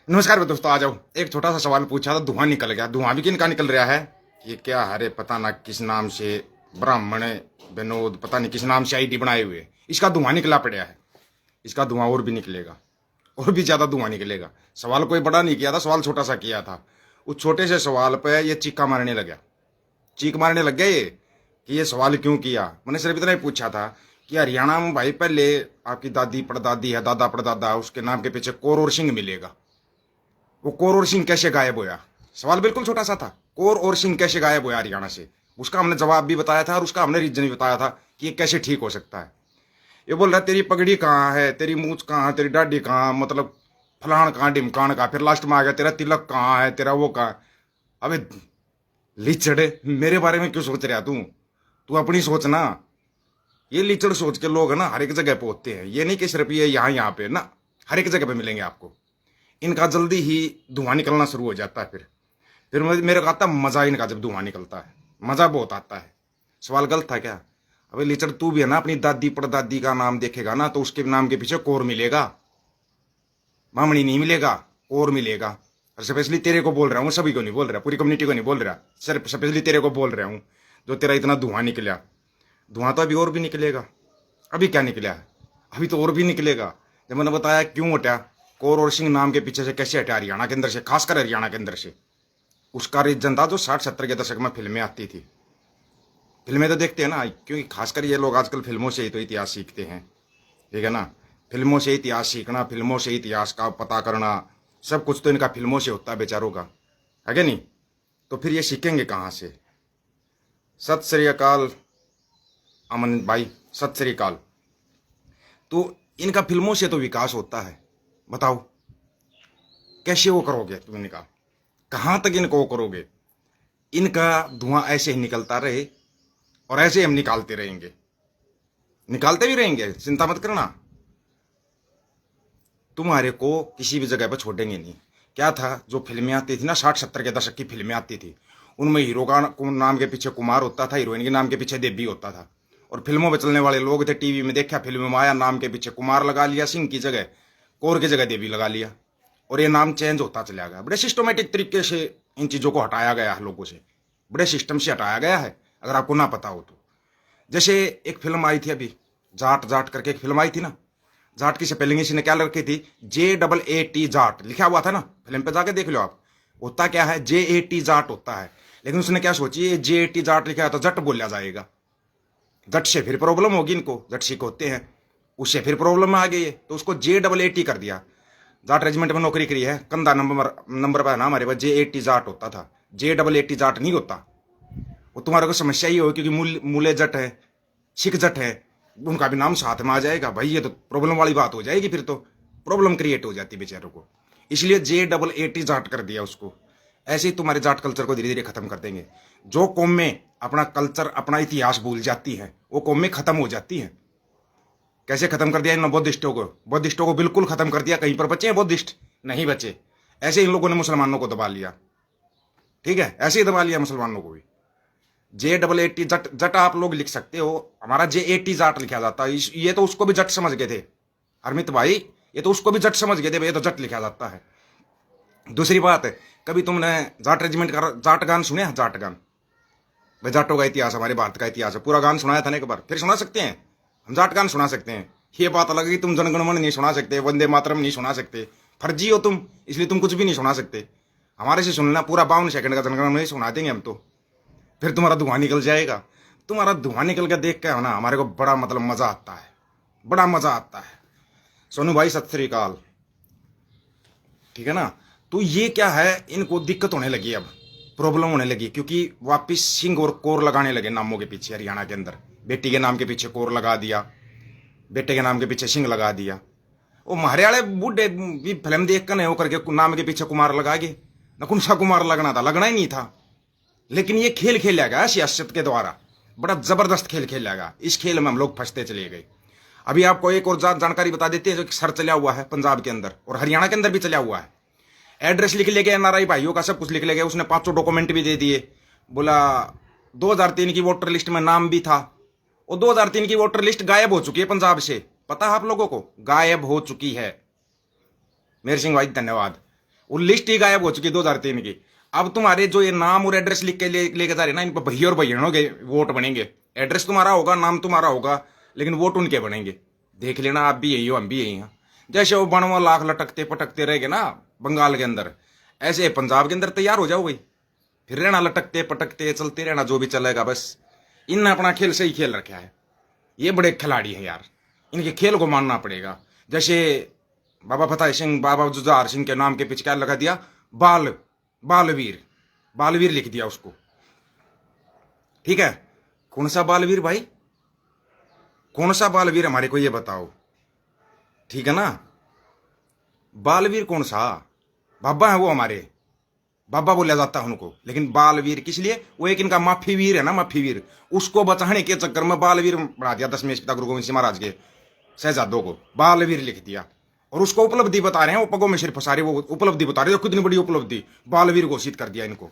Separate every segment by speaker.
Speaker 1: नमस्कार दोस्तों, आ जाओ। एक छोटा सा सवाल पूछा था, धुआं निकल गया। धुआं भी किन का निकल रहा है? ये क्या हरे पता ना किस नाम से ब्राह्मण विनोद पता नहीं किस नाम से आईडी बनाए हुए, इसका धुआं निकला पड़ा है। इसका धुआं और भी निकलेगा, और भी ज्यादा धुआं निकलेगा। सवाल कोई बड़ा नहीं किया था, सवाल छोटा सा किया था। उस छोटे से सवाल पे ये चीखा मारने लगा। चीख मारने लग गया ये कि ये सवाल क्यों किया। मैंने सिर्फ इतना ही पूछा था कि हरियाणा में भाई पहले आपकी दादी परदादी है, दादा परदादा, उसके नाम के पीछे कौर और सिंह मिलेगा। वो कौर और सिंह कैसे गायब होया? सवाल बिल्कुल छोटा सा था, कौर और सिंह कैसे गायब होया हरियाणा से। उसका हमने जवाब भी बताया था और उसका हमने रीजन भी बताया था कि ये कैसे ठीक हो सकता है। ये बोल रहा है तेरी पगड़ी कहाँ है, तेरी मूछ कहाँ है, तेरी डाडी कहाँ, मतलब फलान कहाँ, ढिमकान कहाँ, फिर लास्ट में आ गया तेरा तिलक कहाँ है, तेरा वो कहाँ। अबे लीचड़, मेरे बारे में क्यों सोच रहा तू? तू अपनी सोच ना। ये लीचड़ सोच के लोग है ना हर एक जगह पे होते हैं। ये नहीं कि सिर्फ ये यहाँ पे ना, हर एक जगह पे मिलेंगे आपको। इनका जल्दी ही धुआं निकलना शुरू हो जाता है। फिर मेरे को आता मजा इनका जब धुआं निकलता है, मजा बहुत आता है। सवाल गलत था क्या? अबे लिचड़, तू भी है ना अपनी दादी परदादी का नाम देखेगा ना तो उसके नाम के पीछे कोर मिलेगा, मामणी नहीं मिलेगा, कोर मिलेगा। और स्पेशली तेरे को बोल रहा हूँ, सभी को नहीं बोल रहा, पूरी कम्युनिटी को नहीं बोल रहा, सिर्फ स्पेशली तेरे को बोल रहा हूँ जो तेरा इतना धुआं निकला। धुआं तो अभी और भी निकलेगा। अभी क्या निकला है? अभी तो और भी निकलेगा। जब मैंने बताया क्यों हटा, कौर और सिंह नाम के पीछे से कैसे हटा हरियाणा के अंदर से, खासकर हरियाणा के अंदर से। उसका रीजन था जो 60-70 के दशक में फिल्में आती थी। फिल्में तो देखते हैं ना, क्योंकि खासकर ये लोग आजकल फिल्मों से ही तो इतिहास सीखते हैं। ठीक है ना? फिल्मों से इतिहास सीखना, फिल्मों से इतिहास का पता करना, सब कुछ तो इनका फिल्मों से होता है बेचारों का, है क्या नहीं? तो फिर ये सीखेंगे कहाँ से? सत श्री अकाल अमन भाई, सत श्री अकाल। तो इनका फिल्मों से तो विकास होता है। बताओ कैसे वो करोगे तुम इनका? कहाँ तक इनको वो करोगे? इनका धुआं ऐसे ही निकलता रहे और ऐसे ही हम निकालते रहेंगे, निकालते भी रहेंगे, चिंता मत करना। तुम्हारे को किसी भी जगह पर छोड़ेंगे नहीं। क्या था जो फिल्में आती थी ना, 60-70 के दशक की फिल्में आती थी, उनमें हीरो का नाम के पीछे कुमार होता था, हीरोइन के नाम के पीछे देवी होता था। और फिल्मों में चलने वाले लोग थे, टीवी में देखा, फिल्म में आया, नाम के पीछे कुमार लगा लिया, सिंह की जगह कौर की जगह देवी लगा लिया, और ये नाम चेंज होता चला गया। बड़े सिस्टमेटिक तरीके से इन चीज़ों को हटाया गया है लोगों से, बड़े सिस्टम से हटाया गया है, अगर आपको ना पता हो तो। जैसे एक फिल्म आई थी अभी, जाट जाट करके एक फिल्म आई थी ना। जाट की स्पेलिंग इसी ने क्या रखी थी, JAAT जाट लिखा हुआ था ना, फिल्म पे जाके देख लो आप। होता क्या है, JAT जाट होता है। लेकिन उसने क्या सोची, ये JAT जाट लिखा है तो जट बोला जाएगा, जट से फिर प्रॉब्लम होगी इनको, जट सिख होते हैं, उससे फिर प्रॉब्लम में आ गई है, तो उसको JAAT कर दिया। जाट रेजिमेंट में नौकरी करी है, कंधा नंबर नंबर पर ना हमारे पास JAT जाट होता था, JAAT जाट नहीं होता। वो तुम्हारे को समस्या ही हो, क्योंकि मूले जट है, सिख जट है, उनका भी नाम साथ में आ जाएगा भाई, ये तो प्रॉब्लम वाली बात हो जाएगी, फिर तो प्रॉब्लम क्रिएट हो जाती बेचारों को। इसलिए JAAT जाट कर दिया उसको। ऐसे ही तुम्हारे जाट कल्चर को धीरे धीरे खत्म कर देंगे। जो कौम में अपना कल्चर अपना इतिहास भूल जाती है वो कौम में खत्म हो जाती है। कैसे खत्म कर दिया इन बौद्धिस्टों को? बौद्धिस्टों को बिल्कुल खत्म कर दिया। कहीं पर बचे हैं बौद्धिस्ट? नहीं बचे। ऐसे इन लोगों ने मुसलमानों को दबा लिया। ठीक है, ऐसे ही दबा लिया मुसलमानों को भी। JAAT जट, जट आप लोग लिख सकते हो, हमारा JAT जाट लिखा जाता है। ये तो उसको भी जट समझ गए थे हरमित भाई, ये तो उसको भी जट समझ गए थे भाई, ये तो जट लिखा जाता है। दूसरी बात है, कभी तुमने जाट रेजिमेंट का जाट गान सुने हैं? जाट गान भाई, जाटों का इतिहास हमारे भारत का इतिहास है, पूरा गान सुनाया था ना एक बार, फिर सुना सकते हैं। हम जाट गान सुना सकते हैं। ये बात अलग है कि तुम जनगणमन नहीं सुना सकते, वंदे मातरम नहीं सुना सकते, फर्जी हो तुम, इसलिए तुम कुछ भी नहीं सुना सकते। हमारे से सुनना, पूरा 52 सेकंड का जनगणमन नहीं सुना देंगे हम तो, फिर तुम्हारा धुआं निकल जाएगा। तुम्हारा धुआं निकल के देख के ना हमारे को बड़ा मतलब मजा आता है, बड़ा मजा आता है। सोनू भाई सत श्री अकाल। ठीक है ना? तो ये क्या है, इनको दिक्कत होने लगी, अब प्रॉब्लम होने लगी, क्योंकि वापिस सिंह और कोर लगाने लगे नामों के पीछे। हरियाणा के अंदर बेटी के नाम के पीछे कोर लगा दिया, बेटे के नाम के पीछे सिंह लगा दिया। वो हरियाणा बूढ़े भी फिल्म देख कर नहीं होकर के नाम के पीछे कुमार लगा गए। न कौन सा कुमार लगना था, लगना ही नहीं था। लेकिन ये खेल खेला गया सियासत के द्वारा, बड़ा जबरदस्त खेल खेला गया। इस खेल में हम लोग फंसते चले गए। अभी आपको एक और जानकारी बता देते हैं, जो सर चला हुआ है पंजाब के अंदर और हरियाणा के अंदर भी चला हुआ है। एड्रेस लिख ले गया NRI भाइयों का, सब कुछ लिख ले गया। उसने 500 डॉक्यूमेंट भी दे दिए। बोला 2003 की वोटर लिस्ट में नाम भी था। और 2003 की वोटर लिस्ट गायब हो चुकी है पंजाब से, पता है आप लोगों को? गायब हो चुकी है। मेहर सिंह भाई धन्यवाद। वो लिस्ट ही गायब हो चुकी 2003 की। अब तुम्हारे जो ये नाम और एड्रेस लिख के लेके जा रहे ना, इन पर भैया और बहनों के वोट बनेंगे। एड्रेस तुम्हारा होगा, नाम तुम्हारा होगा, लेकिन वोट उनके बनेंगे। देख लेना, आप भी यही हो, हम भी यही हैं। जैसे वो बनवा लाख लटकते पटकते रह गए ना बंगाल के अंदर, ऐसे पंजाब के अंदर तैयार हो जाओ भाई, फिर रहना लटकते पटकते, चलते रहना जो भी चलेगा। बस इनने अपना खेल सही खेल रखा है। ये बड़े खिलाड़ी हैं यार, इनके खेल को मानना पड़ेगा। जैसे बाबा फतेह सिंह, बाबा जुझार सिंह के नाम के पीछे क्या लगा दिया, बालवीर, बालवीर लिख दिया उसको। ठीक है, कौन सा बालवीर भाई, कौन सा बालवीर हमारे को ये बताओ, ठीक है ना। बालवीर कौन सा, बाबा है वो हमारे, बाबा बोला जाता है उनको, लेकिन बालवीर किस लिए, वो एक इनका माफी वीर है ना, माफी वीर, उसको बचाने के चक्कर में बालवीर बना दिया 10वें पिता गुरु गोविंद सिंह महाराज के शहजादों को, बालवीर लिख दिया। और उसको उपलब्धि बता रहे हैं, वो पगों में सिर्फ सारे वो उपलब्धि बता रहे हैं, कितनी बड़ी उपलब्धि, बालवीर घोषित कर दिया इनको।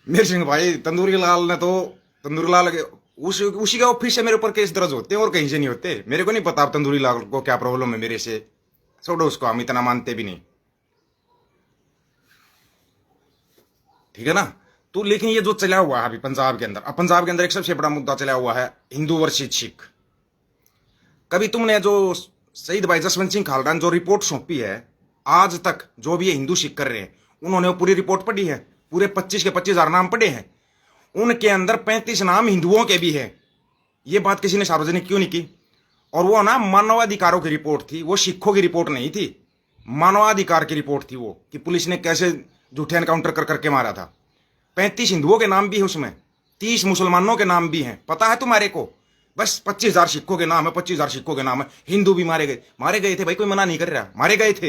Speaker 1: मेरे सिंह भाई, तंदूरी लाल ने तो, तंदूरी लाल के उसी का ऑफिस से मेरे ऊपर केस दर्ज होते हैं और कहीं से नहीं होते। मेरे को नहीं पता अब तंदूरी लाल को क्या प्रॉब्लम है मेरे से, छोड़ो उसको, हम इतना मानते भी नहीं, ठीक है ना। तो लेकिन ये जो चला हुआ है अभी पंजाब के अंदर, अब पंजाब के अंदर एक सबसे बड़ा मुद्दा चला हुआ है हिंदू वर्सेस सिख। कभी तुमने जो शहीद भाई जसवंत सिंह खालड़ा ने जो रिपोर्ट सौंपी है, आज तक जो भी ये हिंदू सिख कर रहे हैं, उन्होंने वो पूरी रिपोर्ट पढ़ी है, पूरे 25 के 25,000 नाम पढ़े हैं, उनके अंदर 35 नाम हिंदुओं के भी हैं। ये बात किसी ने सार्वजनिक क्यों नहीं की। और वो ना मानवाधिकारों की रिपोर्ट थी, वो सिखों की रिपोर्ट नहीं थी, मानवाधिकार की रिपोर्ट थी वो, कि पुलिस ने कैसे झूठे एनकाउंटर कर करके मारा था। 35 हिंदुओं के नाम भी है उसमें, 30 मुसलमानों के नाम भी हैं, पता है तुम्हारे को। बस 25,000 सिखों के नाम है, 25,000 सिखों के नाम है। हिंदू भी मारे गए, मारे गए थे भाई, कोई मना नहीं कर रहा, मारे गए थे,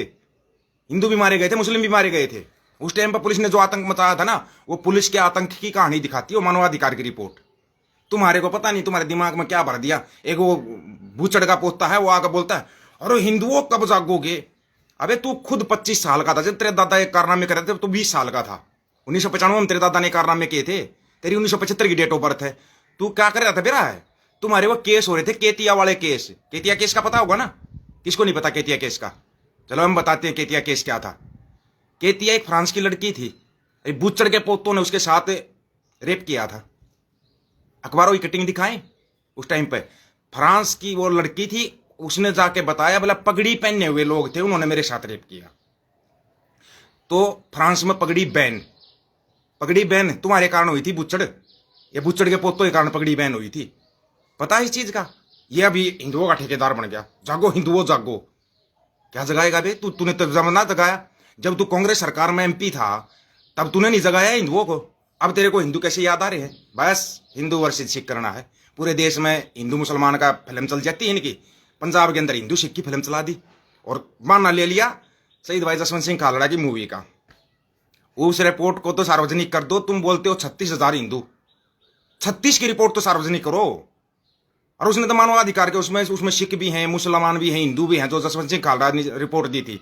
Speaker 1: हिंदू भी मारे गए थे, मुस्लिम भी मारे गए थे। उस टाइम पर पुलिस ने जो आतंक मचाया था ना, वो पुलिस के आतंक की कहानी दिखाती है वो मानवाधिकार की रिपोर्ट। तुम्हारे को पता नहीं तुम्हारे दिमाग में क्या भर दिया। एक वो बूचड़ का पोता है, वो आकर बोलता है अरे हिंदुओं कब जागोगे। अबे तू खुद 25 साल का था जब तेरे दादा एक कारनामे कर रहे थे, तो 20 साल का था। 1995 में तेरे दादा ने कारनामे किए थे, तेरी 1975 की डेट ऑफ बर्थ है। तू क्या कर रहा था बेरा है। तुम्हारे वो केस हो रहे थे, केतिया वाले केस। केतिया केस का पता होगा ना, किसको नहीं पता केतिया केस का। चलो हम बताते हैं केतिया केस क्या था। केतिया एक फ्रांस की लड़की थी, बूचड़ के पोतों ने उसके साथ रेप किया था। अखबारों की कटिंग दिखाएं, उस टाइम पे फ्रांस की वो लड़की थी, उसने जाके बताया बोला पगड़ी पहने हुए लोग थे, उन्होंने मेरे साथ रेप किया। तो फ्रांस में पगड़ी बैन तुम्हारे कारण हुई थी, बूचड़, ये बूचड़ के पोतों के कारण पगड़ी बैन हुई थी। पता है इस चीज का। ये अभी हिंदुओं का ठेकेदार बन गया। जागो हिंदुओं जागो, क्या जगाएगा बे तूने तो जमाना जगाया। जब तू कांग्रेस सरकार में एमपी था तब तूने नहीं जगाया हिंदुओं को। अब तेरे को हिंदू कैसे याद आ रहे हैं। बस हिंदू वर्सेस सिख करना है। पूरे देश में हिंदू मुसलमान का फिल्म चल जाती है इनकी। पंजाब के अंदर हिंदू सिख की फिल्म चला दी और माना ले लिया शहीद भाई जसवंत सिंह खालड़ा की मूवी का। उस रिपोर्ट को तो सार्वजनिक कर दो। तुम बोलते हो 36,000 हिंदू, 36 की रिपोर्ट तो सार्वजनिक करो। और उसने तो मानवाधिकार के उसमें सिख भी हैं, मुसलमान भी हैं, हिंदू भी हैं, जो जसवंत सिंह खालड़ा ने रिपोर्ट दी थी।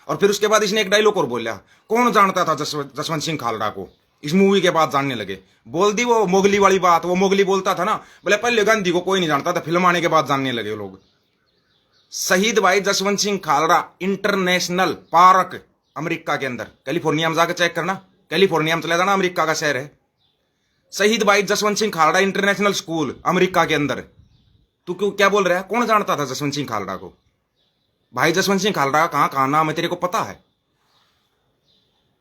Speaker 1: और फिर उसके बाद इसने एक डायलॉग और बोला, कौन जानता था जसवंत सिंह खालड़ा को। इस मूवी के बाद जानने लगे। बोल दी वो मोगली वाली बात। वो मोगली बोलता था ना, बोले पहले गांधी को कोई नहीं जानता था, फिल्म आने के बाद जानने लगे लोग। शहीद भाई Jaswant Singh Khalra international park America के अंदर, कैलिफोर्निया में जाकर चेक करना, कैलिफोर्निया में चला जाना, अमेरिका का शहर है। शहीद भाई Jaswant Singh Khalra international school America के अंदर। तू क्यों क्या बोल रहा है। कौन जानता था जसवंत सिंह खालड़ा को। भाई जसवंत सिंह खालड़ा कहां कहां नाम है तेरे को पता है।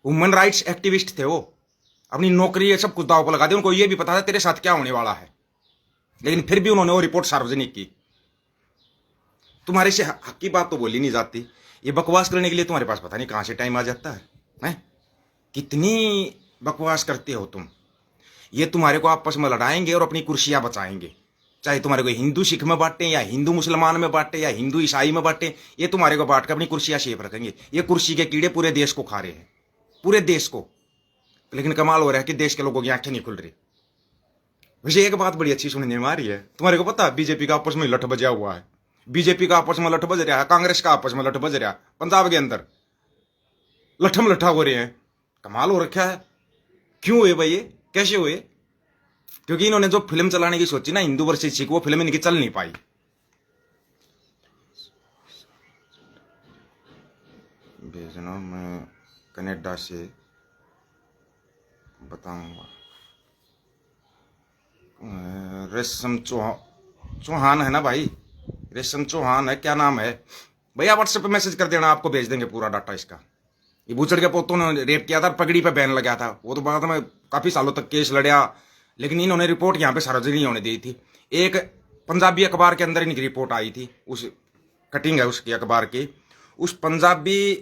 Speaker 1: ह्यूमन राइट्स एक्टिविस्ट थे वो। अपनी नौकरी ये सब कुछ दाव पर लगा दिया। उनको ये भी पता था तेरे साथ क्या होने वाला है, लेकिन फिर भी उन्होंने वो रिपोर्ट सार्वजनिक की। तुम्हारे से हक की बात तो बोली नहीं जाती। ये बकवास करने के लिए तुम्हारे पास पता नहीं कहां से टाइम आ जाता है। कितनी बकवास करते हो तुम। ये तुम्हारे को आपस में लड़ाएंगे और अपनी कुर्सियां बचाएंगे। चाहे तुम्हारे को हिंदू सिख में बांटे, या हिंदू मुसलमान में बांटे, या हिंदू ईसाई में बांटे, ये तुम्हारे को बांट कर अपनी कुर्सियां शेप रखेंगे। ये कुर्सी के कीड़े पूरे देश को खा रहे हैं, पूरे देश को। लेकिन कमाल हो रहा है कि देश के लोगों की आंखें नहीं खुल रही। वैसे एक बात बड़ी अच्छी सुनने में आ रही है। तुम्हारे को पता है बीजेपी का आपस में लठ बजा हुआ है। बीजेपी का आपस में लठ बज रहा है, कांग्रेस का आपस में लठ बज रहा है। पंजाब के अंदर लठम लठा हो रहे हैं। कमाल हो रखा है। क्यों हुए भाई ये, कैसे हुए। क्योंकि इन्होंने जो फिल्म चलाने की सोची ना हिंदू वर्सेस सिख, वो फिल्म इनकी चल नहीं पाई। भेजना मैं कनाडा से बताऊंगा। रेशम चौहान है ना भाई, रेशम चौहान है, क्या नाम है भैया, व्हाट्सएप पे मैसेज कर देना, आपको भेज देंगे पूरा डाटा इसका। ये बूचड़ के पोतों ने रेप किया था, पगड़ी पे बैन लगा था, वो तो बाद में काफी सालों तक केस लड़ा, लेकिन इन्होंने रिपोर्ट यहाँ पे सार्वजनिक नहीं होने दी थी। एक पंजाबी अखबार के अंदर इनकी रिपोर्ट आई थी, उस कटिंग है उसकी अखबार की, उस पंजाबी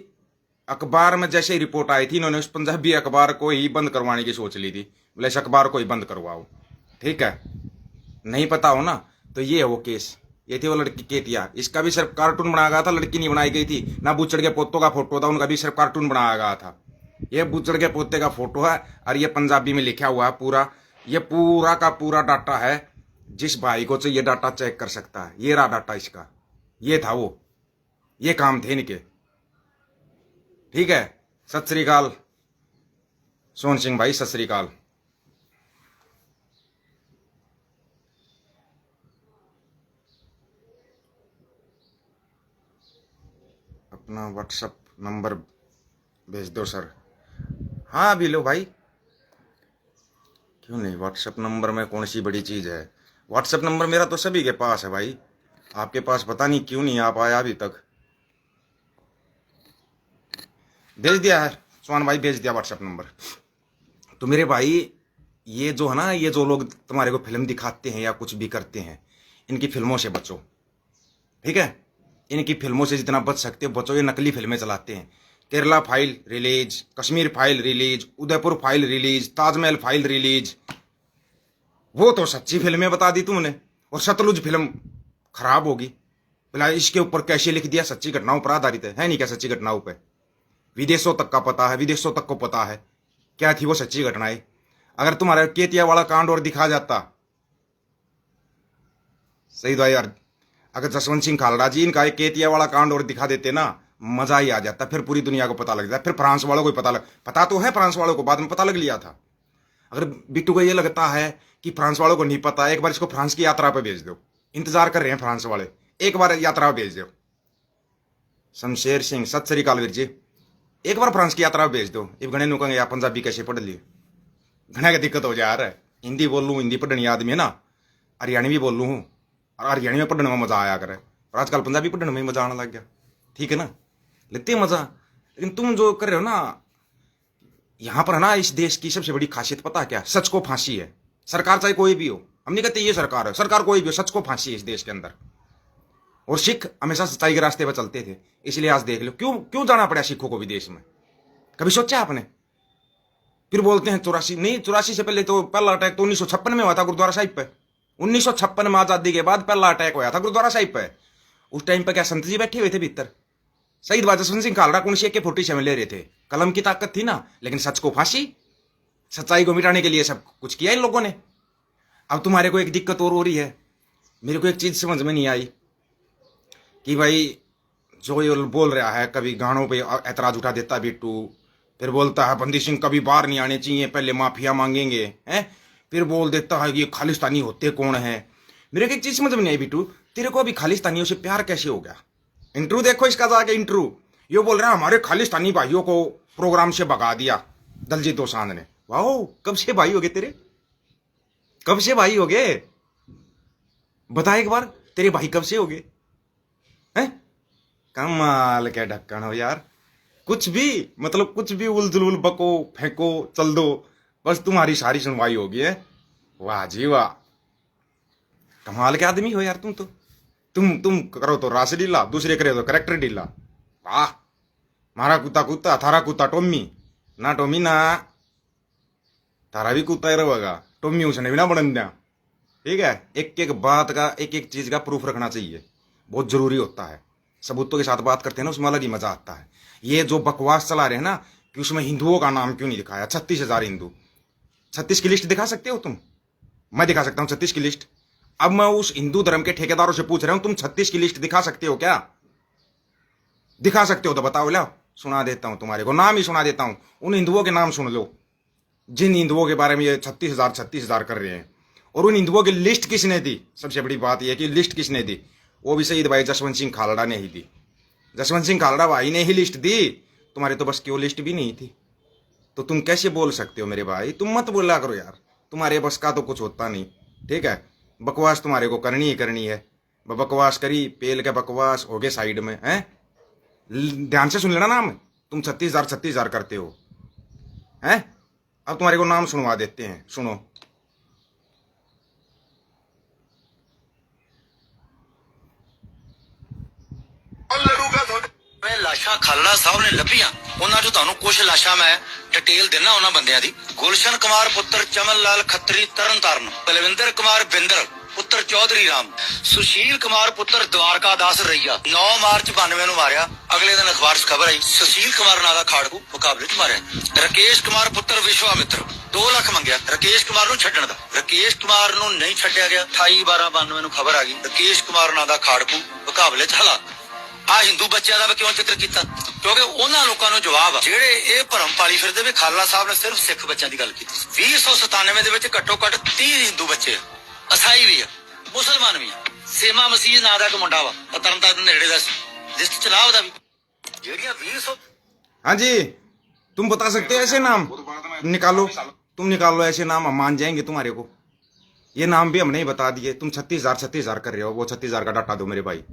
Speaker 1: अखबार में जैसे ही रिपोर्ट आई थी, इन्होंने उस पंजाबी अखबार को ही बंद करवाने की सोच ली थी, बोले इस अखबार को ही बंद करवाओ, ठीक है। नहीं पता हो ना तो ये है वो केस। ये थी वो लड़की केतिया, इसका भी सिर्फ कार्टून बनाया गया था, लड़की नहीं बनाई गई थी ना। बूचड़ के पोतों का फोटो था, उनका भी सिर्फ कार्टून बनाया गया था। ये बूचड़ के पोते का फोटो है और ये पंजाबी में लिखा हुआ है पूरा, ये पूरा का पूरा डाटा है। जिस भाई को चाहिए डाटा चेक कर सकता है, ये रहा डाटा इसका, ये था वो, ये काम थे इनके, ठीक है। सत श्री अकाल सोहन सिंह भाई, सत श्री अकाल। अपना व्हाट्सएप नंबर भेज दो सर। हाँ अभी लो भाई, क्यों नहीं, व्हाट्सएप नंबर में कौन सी बड़ी चीज़ है। व्हाट्सएप नंबर मेरा तो सभी के पास है भाई, आपके पास पता नहीं क्यों नहीं आ पाया अभी तक। भेज दिया है स्वान भाई, भेज दिया व्हाट्सएप नंबर। तो मेरे भाई ये जो है ना, ये जो लोग तुम्हारे को फिल्म दिखाते हैं या कुछ भी करते हैं, इनकी फिल्मों से बचो, ठीक है। इनकी फिल्मों से जितना बच सकते हो बचो। ये नकली फिल्में चलाते हैं, Kerala file release, Kashmir file release, Udaipur file release, Taj Mahal file release, वो तो सच्ची फिल्में बता दी तुमने। और सतलुज फिल्म खराब होगी, बोला इसके ऊपर कैसे लिख दिया, सच्ची घटनाओं पर आधारित है नहीं क्या, सच्ची घटनाओं पर, विदेशों तक का पता है, विदेशों तक को पता है क्या थी वो सच्ची घटनाएं। अगर तुम्हारा केतिया वाला कांड और दिखा जाता, सही तो यार, अगर जसवंत सिंह खालड़ा जी इनका एक केतिया वाला कांड और दिखा देते ना, मजा ही आ जाता, फिर पूरी दुनिया को पता लग जाता, फिर फ्रांस वालों को पता तो है, फ्रांस वालों को बाद में पता लग लिया था। अगर बिट्टू को ये लगता है कि फ्रांस वालों को नहीं पता, एक बार इसको फ्रांस की यात्रा पे भेज दो, इंतजार कर रहे हैं फ्रांस वाले, एक बार यात्रा पे भेज दो। शमशेर सिंह सत श्री अकाल वीर जी, एक बार फ्रांस की यात्रा पे भेज दो। इब घने नुकंगे या पंजाबी कैसे पढ़ लिए, घने का दिक्कत हो जा रहा है। हिंदी बोल लूँ, हिंदी पढ़नी आदमी है ना, हरियाणवी बोल लूँ और हरियाणी में पढ़ने में मजा आया करे, और आजकल पंजाबी पढ़ने में मजा आने लग गया, ठीक है ना, लेते मजा। लेकिन तुम जो कर रहे हो ना यहां पर है ना, इस देश की सबसे बड़ी खासियत पता क्या, सच को फांसी है। सरकार चाहे कोई भी हो, हम नहीं कहते ये सरकार है, सरकार कोई भी हो, सच को फांसी है इस देश के अंदर। और सिख हमेशा सच्चाई के रास्ते पर चलते थे, इसलिए आज देख लो क्यों क्यों जाना पड़ा सिखों को विदेश में, कभी सोचा आपने। फिर बोलते हैं 84 नहीं, 84 से पहले तो पहला अटैक तो 1956 में हुआ था गुरुद्वारा साहिब पे। 1956 में आजादी के बाद पहला अटैक हुआ था गुरुद्वारा साहिब पे। उस टाइम पे क्या संत जी बैठे हुए थे भीतर, शहीद जसवंत सिंह खालड़ा कौन सी AK-47 ले रहे थे, कलम की ताकत थी ना, लेकिन सच को फांसी, सच्चाई को मिटाने के लिए सब कुछ किया इन लोगों ने। अब तुम्हारे को एक दिक्कत और हो रही है, मेरे को एक चीज समझ में नहीं आई कि भाई जो ये बोल रहा है, कभी गानों पे ऐतराज उठा देता है बिट्टू, फिर बोलता है बंदी सिंह कभी बाहर नहीं आने चाहिए, पहले माफिया मांगेंगे हैं, फिर बोल देता है ये खालिस्तानी होते कौन है। मेरे को एक चीज समझ में नहीं आई बिट्टू, तेरे को अभी खालिस्तानियों से प्यार कैसे हो गया। इंटरव्यू देखो इसका जाके, इंटरव्यू ये बोल रहा है हमारे खालिस्तानी भाइयों को प्रोग्राम से भगा दिया दलजीत दोसांझ ने। वाह, कब से भाई हो गए तेरे, कब से भाई हो गए, बता एक बार, तेरे भाई कब से हो गए हैं। कमाल के ढक्कन हो यार, कुछ भी मतलब कुछ भी उलझुल बको फेंको चल दो, बस तुम्हारी सारी सुनवाई होगी है। वाह जी वाह, कमाल के आदमी हो यार तुम तो। तुम करो तो रास ढीला, दूसरे करे तो करेक्टर ढीला। वाह, मारा कुत्ता कुत्ता, थारा कुत्ता टोमी ना, टोमी ना थारा भी कुत्ता ही रहेगा, टोमी उसने भी ना बढ़न दिया, ठीक है। एक एक बात का, एक एक चीज का प्रूफ रखना चाहिए, बहुत जरूरी होता है। सबूतों के साथ बात करते हैं ना, उसमें अलग ही मजा आता है। ये जो बकवास चला रहे हैं ना कि उसमें हिंदुओं का नाम क्यों नहीं दिखाया, 36,000 हिंदू, 36 की लिस्ट दिखा सकते हो तुम, मैं दिखा सकता हूं 36 की लिस्ट। अब मैं उस हिंदू धर्म के ठेकेदारों से पूछ रहा हूं, तुम 36 की लिस्ट दिखा सकते हो क्या, दिखा सकते हो तो बताओ, लो सुना देता हूं तुम्हारे को, नाम ही सुना देता हूं, उन हिंदुओं के नाम सुन लो जिन हिंदुओं के बारे में ये 36,000 कर रहे हैं। और उन हिंदुओं की लिस्ट किसने दी? सबसे बड़ी बात यह कि लिस्ट किसने दी? वो भी शहीद भाई जसवंत सिंह खालड़ा ने ही दी। जसवंत सिंह खालड़ा भाई ने ही लिस्ट दी। तुम्हारे तो बस की वो लिस्ट भी नहीं थी, तो तुम कैसे बोल सकते हो मेरे भाई? तुम मत बोला करो यार, तुम्हारे बस का तो कुछ होता नहीं। ठीक है, बकवास तुम्हारे को करनी ही करनी है। बकवास करी, पेल के बकवास हो गए साइड में हैं। ध्यान से सुन लेना नाम, तुम 36,000 करते हो हैं। अब तुम्हारे को नाम सुनवा देते हैं, सुनो।
Speaker 2: लाशा खालड़ा साहब ने लभियां, उन्हां चों तुहानूं कुछ लाशा मैं डिटेल देना उन्हां बंदियां दी। गुलशन कुमार पुत्र चमन लाल खत्री तरन ताਰਨ, बलविंदर कुमार बिंदर पुत्र चौधरी राम, सुशील कुमार पुत्र द्वारका दास रैया 9 मार्च 92 ਨੂੰ ਮਾਰਿਆ। ਅਗਲੇ ਦਿਨ ਅਖਬਾਰ 'ਚ ਖਬਰ ਆਈ ਸੁਸ਼ੀਲ ਕੁਮਾਰ ਨਾਂ ਦਾ ਖਾੜਕੂ ਮੁਕਾਬਲੇ 'ਚ ਮਾਰਿਆ। ਰਕੇਸ਼ ਕੁਮਾਰ ਪੁੱਤਰ ਵਿਸ਼ਵਾਮਿੱਤਰ 2 ਲੱਖ ਮੰਗਿਆ ਰਕੇਸ਼ ਕੁਮਾਰ ਨੂੰ ਛੱਡਣ ਦਾ। ਰਕੇਸ਼ ਕੁਮਾਰ ਨੂੰ ਨਹੀਂ ਛੱਡਿਆ ਗਿਆ। 28/12/92 ਨੂੰ ਖਬਰ ਆ ਗਈ ਰਕੇਸ਼ ਕੁਮਾਰ ਨਾਂ ਦਾ ਖਾੜਕੂ ਮੁਕਾਬਲੇ 'ਚ ਹਲਾਕ। ਆ ਹਿੰਦੂ ਬੱਚਿਆਂ ਦਾ ਕਿਉਂ ਜ਼ਿਕਰ ਕੀਤਾ? ਕਿਉਂਕਿ ਉਹਨਾਂ ਲੋਕਾਂ ਨੂੰ ਜਵਾਬ ਆ ਜਿਹੜੇ ਇਹ ਭਰਮ ਪਾਲੀ ਫਿਰਦੇ ਵੀ ਖਾਲੜਾ ਸਾਹਿਬ ਨੇ ਸਿਰਫ ਸਿੱਖ ਬੱਚਿਆਂ ਦੀ ਗੱਲ ਕੀਤੀ। 2097 ਦੇ ਵਿੱਚ ਘੱਟੋ ਘੱਟ 30 ਹਿੰਦੂ ਬੱਚੇ ईसाई भी है, मुसलमान भी है। सेमा मसीह ना का एक मुंडा वा तरनताਰਨ नेड़े दा लिस्ट चलाओ दा भी जेड़ियां 20।
Speaker 1: हाँ जी, तुम बता सकते हो ऐसे नाम? निकालो, तुम निकालो ऐसे नाम, हम मान जाएंगे तुम्हारे को। ये नाम भी हमने ही बता दिए। तुम 36,000 कर रहे हो, वो 36,000 का डाटा दो मेरे भाई।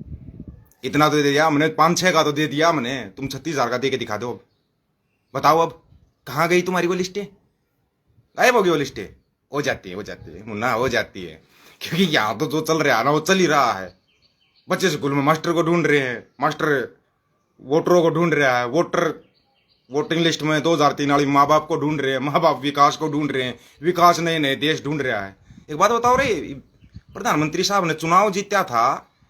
Speaker 1: इतना तो दे दिया हमने, 5-6 का तो दे दिया हमने, तुम 36,000 का दे के दिखा दो। बताओ अब कहाँ गई तुम्हारी वो लिस्टें? गायब होगी वो लिस्टें? हो जाती है मुन्ना, हो जाती है। क्योंकि यहाँ तो जो चल रहा है ना वो चल ही रहा है। बच्चे स्कूल में मास्टर को ढूंढ रहे हैं, मास्टर वोटरों को ढूंढ रहा है, वोटर वोटिंग लिस्ट में 2003 वाली माँ बाप को ढूंढ रहे हैं, माँ बाप विकास को ढूंढ रहे हैं, विकास नए नए देश ढूंढ रहा है। एक बात बताओ रे, प्रधानमंत्री साहब ने चुनाव जीता था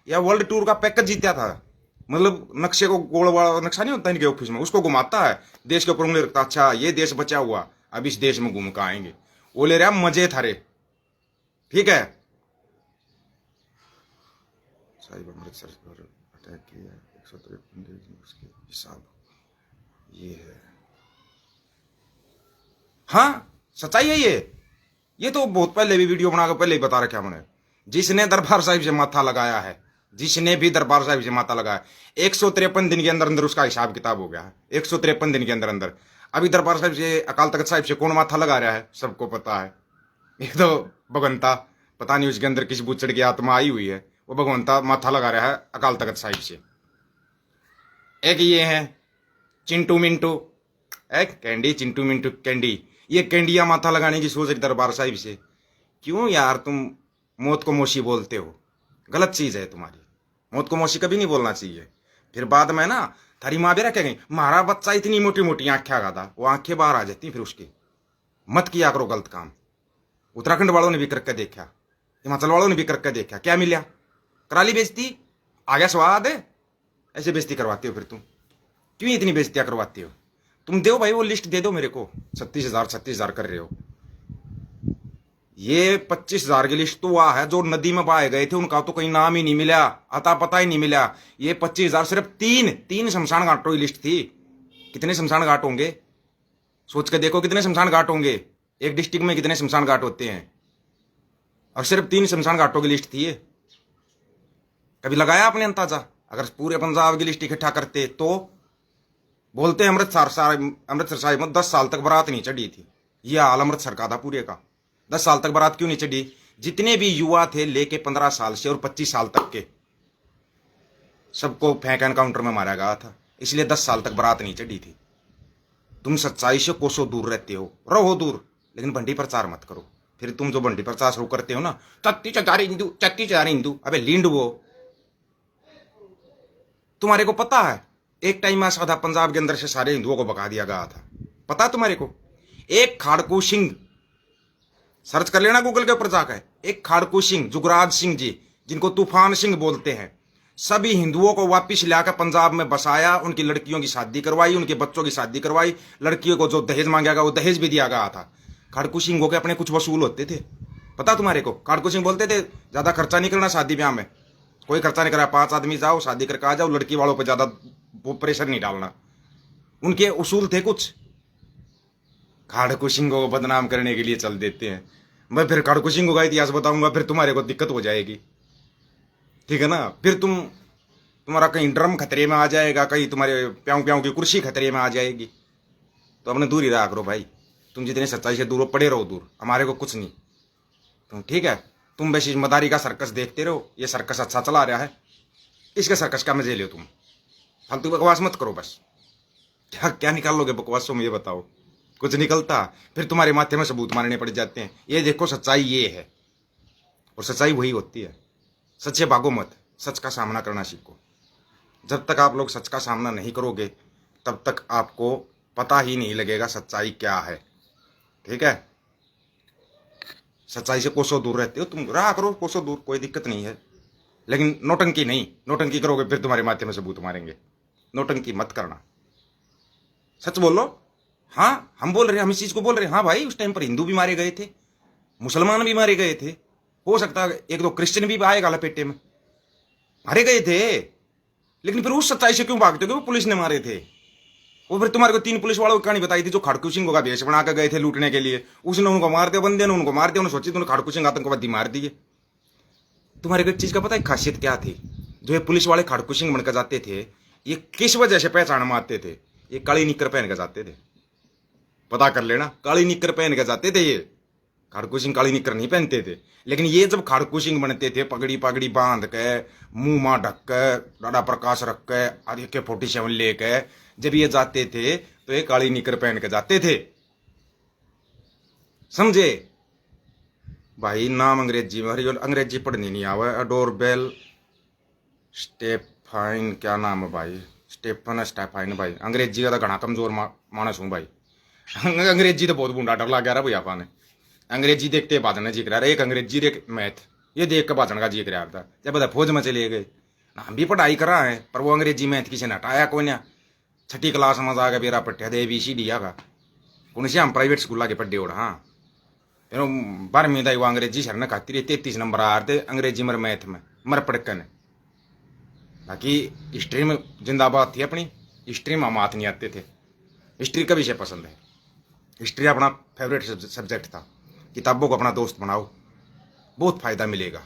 Speaker 1: या वर्ल्ड टूर का पैकेज जीता था? मतलब नक्शे को गोल वाला नक्शा नहीं होता इनके ऑफिस में, उसको घुमाता है देश के ऊपर उंगली रखता, अच्छा ये देश बचा हुआ, अब इस देश में घूम कर आएंगे। वो ले रहा मजे थारे। ठीक है, अमृतसर पर अटैक किया 153 दिन, उसके हिसाब ये है। हाँ सच्चाई है ये तो बहुत पहले भी वीडियो बनाकर पहले ही बता रखा मैंने। जिसने दरबार साहिब से माथा लगाया है, जिसने भी दरबार साहिब से माथा लगाया, 153 दिन के अंदर अंदर उसका हिसाब किताब हो गया है। 153 दिन के अंदर अंदर। अभी दरबार साहिब से, अकाल तख्त साहिब से कौन माथा लगा रहा है सबको पता है। ये तो भगवंता, पता नहीं उसके अंदर किस बुचड़ की आत्मा आई हुई है, वो भगवंता माथा लगा रहा है अकाल तख्त साहिब से। एक ये है चिंटू मिंटू, एक कैंडी, चिंटू मिंटू कैंडी, ये कैंडिया माथा लगाने की सोच दरबार साहिब से। क्यों यार तुम मौत को मोशी बोलते हो? गलत चीज है तुम्हारी, मौत को मोशी कभी नहीं बोलना चाहिए। फिर बाद में ना थारी माँ भी रखे गई, हमारा बच्चा इतनी मोटी मोटी आंखें आगा था, वो आंखें बाहर आ जाती फिर उसकी। मत किया करो गलत काम। उत्तराखंड वालों ने भी करके देखा, हिमाचल वालों ने भी करके देखा, क्या मिला? करा ली बेइज्जती, आ गया स्वाद है। ऐसे बेइज्जती करवाते हो फिर तुम, क्यों इतनी बेइज्जतियां करवाते हो? तुम दो भाई वो लिस्ट दे दो मेरे को। 36,000 कर रहे हो। ये 25,000 की लिस्ट तो वह है जो नदी में बहाए गए थे, उनका तो कहीं नाम ही नहीं मिला, अता पता ही नहीं मिला। ये 25,000 सिर्फ तीन शमशान घाटों की लिस्ट थी। कितने शमशान घाट होंगे सोच के देखो, कितने शमशान घाट होंगे? एक डिस्ट्रिक्ट में कितने शमशान घाट होते हैं? और सिर्फ 3 शमशान घाटों की लिस्ट थी ये। कभी लगाया आपने अंदाजा? अगर पूरे पंजाब की लिस्ट इकट्ठा करते तो बोलते हैं अमृतसर साहिब में 10 साल तक बारात नहीं चढ़ी थी। यह हाल अमृतसर का था पूरे का। 10 साल तक बारात क्यों नहीं चढ़ी? जितने भी युवा थे लेके 15 साल से और 25 साल तक के, सबको फेंक एनकाउंटर में मारा गया था, इसलिए 10 साल तक बारात नहीं चढ़ी थी। तुम सच्चाई से कोसों दूर रहते हो, रहो दूर, लेकिन बंडी प्रचार मत करो। फिर तुम जो बंडी प्रचार शुरू करते हो ना, 36,000 हिंदू, अबे लींड वो। तुम्हारे को पता है एक टाइम ऐसा था पंजाब के अंदर से सारे हिंदुओं को भगा दिया गया था, पता तुम्हारे को? एक खाड़कू सिंह, सर्च कर लेना गूगल के ऊपर जाकर, एक खाड़कू सिंह, जुगराज सिंह जी, जिनको तूफान सिंह बोलते हैं, सभी हिंदुओं को वापिस लाकर पंजाब में बसाया, उनकी लड़कियों की शादी करवाई, उनके बच्चों की शादी करवाई, लड़कियों को जो दहेज मांगा गया वो दहेज भी दिया गया था। खाड़कू सिंह के अपने कुछ वसूल होते थे, पता तुम्हारे को? खाड़कू सिंह बोलते थे ज्यादा खर्चा नहीं करना शादी ब्याह में, कोई खर्चा नहीं करा, 5 आदमी जाओ शादी करके आ जाओ, लड़की वालों पर ज्यादा प्रेशर नहीं डालना। उनके उसूल थे कुछ। खाड़कू सिंह को बदनाम करने के लिए चल देते हैं। मैं फिर खड़कू सिंह का इतिहास बताऊंगा, फिर तुम्हारे को दिक्कत हो जाएगी, ठीक है ना। फिर तुम्हारा कहीं ड्रम खतरे में आ जाएगा, कहीं तुम्हारे प्याऊ प्याऊ की कुर्सी खतरे में आ जाएगी। तो अपने दूर ही रहा करो भाई, तुम जितने सच्चाई से दूर हो पड़े रहो दूर, हमारे को कुछ नहीं तुम, ठीक है। तुम वैसे मदारी का सर्कस देखते रहो, ये सर्कस अच्छा चला रहा है, इसके सर्कस का मजे लो तुम, फालतू बकवास मत करो बस। क्या क्या निकाल लोगे बकवासों में, ये बताओ, कुछ निकलता। फिर तुम्हारे माथे में सबूत मारने पड़ जाते हैं। ये देखो सच्चाई ये है, और सच्चाई वही होती है। सच से भागो मत, सच का सामना करना सीखो। जब तक आप लोग सच का सामना नहीं करोगे तब तक आपको पता ही नहीं लगेगा सच्चाई क्या है, ठीक है। सच्चाई से कोसों दूर रहते हो तुम, रहा करो कोसों दूर, कोई दिक्कत नहीं है, लेकिन नौटंकी नहीं। नौटंकी करोगे फिर तुम्हारे माथे में सबूत मारेंगे। नौटंकी मत करना, सच बोलो। हाँ हम बोल रहे हैं, हम इस चीज को बोल रहे हैं। हाँ भाई, उस टाइम पर हिंदू भी मारे गए थे, मुसलमान भी मारे गए थे, हो सकता है एक दो क्रिश्चियन भी आएगा लपेटे में, मारे गए थे। लेकिन फिर उस सच्चाई से क्यों भागते हो कि वो पुलिस ने मारे थे। वो फिर तुम्हारे को 3 पुलिस वालों की कहानी बताई थी जो खड़कू सिंह का भेष बना कर गए थे लूटने के लिए। उसने उनको मार दिया, बंदे ने उनको मार दिया, उन्होंने सोची तुमने खड़कू सिंह आतंकवादी मार दिए। तुम्हारे को एक चीज का पता है खासियत क्या थी, जो ये पुलिस वाले खड़कू सिंह बनकर जाते थे, ये किस वजह से पहचान मारते थे। ये काली निक्कर पहन कर जाते थे, पता कर लेना, काली निक्कर पहन कर जाते थे। ये खड़कू सिंह काली निक्कर नहीं पहनते थे। लेकिन ये जब खड़कू सिंह बनते थे, पगड़ी पगड़ी बांध के, मुंह मां ढक के, डाडा प्रकाश रख के, और AK-47 लेके जब ये जाते थे तो ये काली निक्कर पहन के जाते थे, समझे भाई। नाम अंग्रेजी में, अंग्रेजी पढ़नी नहीं आवे। डोरबेल स्टेफाइन, क्या नाम है भाई, स्टेफाइन भाई। अंग्रेजी का तो घना कमजोर मानस हूं भाई। अंग्रेजी तो बहुत बूंदा डर लग गया भैया आपा ने। अंग्रेजी देखते बाजन जी करा, एक अंग्रेजी एक मैथ, ये देख के बाजन का जी करा था। जब बता फौज में चले गए, हम भी पढ़ाई करा है, पर वो अंग्रेजी मैथ किसी ने हटाया कोई ना। 6ठी क्लास में जाकर बेरा पट्टिया दे ABCD का कौन से हम प्राइवेट स्कूल के पढ़े उड़ा। हाँ फिर 12वीं तक वो अंग्रेजी सर ने खाती रही, 33 नंबर आ रहे थे अंग्रेजी में मैथ में मर पड़कन। बाकी हिस्ट्री में जिंदाबाद थी अपनी, हिस्ट्री में हम हाथ नहीं आते थे। हिस्ट्री का विषय पसंद है, हिस्ट्री अपना फेवरेट सब्जेक्ट था। किताबों को अपना दोस्त बनाओ, बहुत फायदा मिलेगा।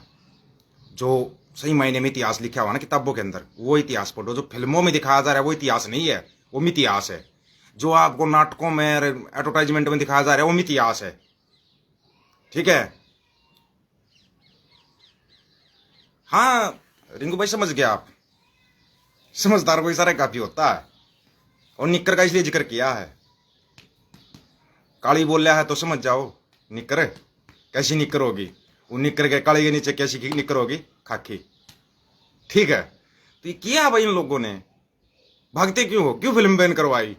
Speaker 1: जो सही मायने में इतिहास लिखा हुआ ना किताबों के अंदर, वो इतिहास पढ़ो। जो फिल्मों में दिखाया जा रहा है वो इतिहास नहीं है, वो मितिहास है। जो आपको नाटकों में, एडवर्टाइजमेंट में दिखाया जा रहा है वो मितिहास है, ठीक है। हाँ रिंकू भाई समझ गया आप, समझदार को इशारा काफी होता है। और निक्कर का इसलिए जिक्र किया है, काली बोल रहा है तो समझ जाओ निक्कर कैसी निक्कर होगी। वो निक्कर के काली के नीचे कैसी निक्कर होगी, खाकी, ठीक है। तो ये किया भाई इन लोगों ने, भागते क्यों हो, क्यों फिल्म बैन करवाई।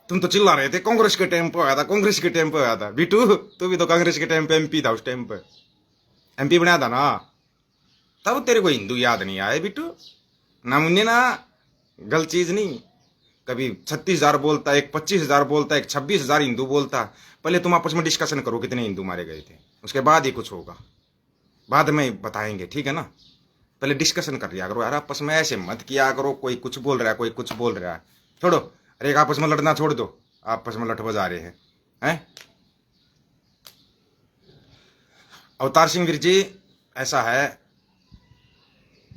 Speaker 1: तुम तो चिल्ला रहे थे कांग्रेस के टाइम पे आया था, कांग्रेस के टाइम पे आया था। बिटू तू भी तो कांग्रेस के टाइम पे MP था, उस टाइम पे MP बनाया था ना, तब तेरे को हिंदू याद नहीं आए बिटू ना। मुन्ने ना गलत चीज नहीं, कभी 36,000 बोलता, एक 25,000 बोलता, एक 26,000 हिंदू बोलता। पहले तुम आपस में डिस्कशन करो कितने हिंदू मारे गए थे, उसके बाद ही कुछ होगा, बाद में बताएंगे, ठीक है ना। पहले डिस्कशन कर लिया करो यार, आपस में ऐसे मत किया करो। कोई कुछ बोल रहा है, कोई कुछ बोल रहा है, छोड़ो। अरे एक आपस में लड़ना छोड़ दो, आपस में लठ बजा रहे हैं। अवतार सिंह वीर जी ऐसा है,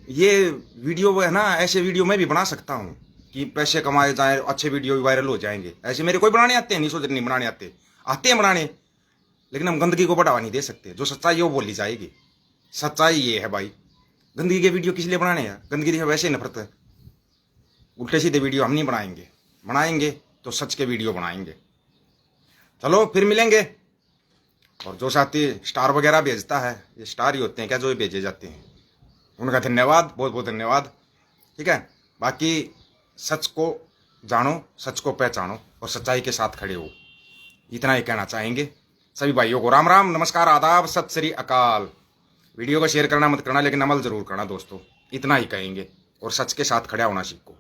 Speaker 1: ये वीडियो है ना, ऐसे वीडियो मैं भी बना सकता हूँ कि पैसे कमाए जाए, अच्छे वीडियो भी वायरल हो जाएंगे। ऐसे मेरे कोई बनाने आते हैं, नहीं सोच नहीं बनाने आते हैं बनाने, लेकिन हम गंदगी को बढ़ावा नहीं दे सकते। जो सच्चाई है वो बोली जाएगी। सच्चाई ये है भाई, गंदगी के वीडियो किस लिए बनाने हैं, गंदगी से वैसे ही नफरत है। उल्टे सीधे वीडियो हम नहीं बनाएंगे, बनाएंगे तो सच के वीडियो बनाएंगे। चलो फिर मिलेंगे। और जो साथी स्टार वगैरह भेजता है, ये स्टार ही होते हैं क्या जो ये भेजे जाते हैं, उनका धन्यवाद, बहुत बहुत धन्यवाद, ठीक है। बाकी सच को जानो, सच को पहचानो और सच्चाई के साथ खड़े हो, इतना ही कहना चाहेंगे। सभी भाइयों को राम राम, नमस्कार, आदाब, सत श्री अकाल। वीडियो को शेयर करना मत करना, लेकिन अमल जरूर करना दोस्तों, इतना ही कहेंगे। और सच के साथ खड़ा होना सीखो।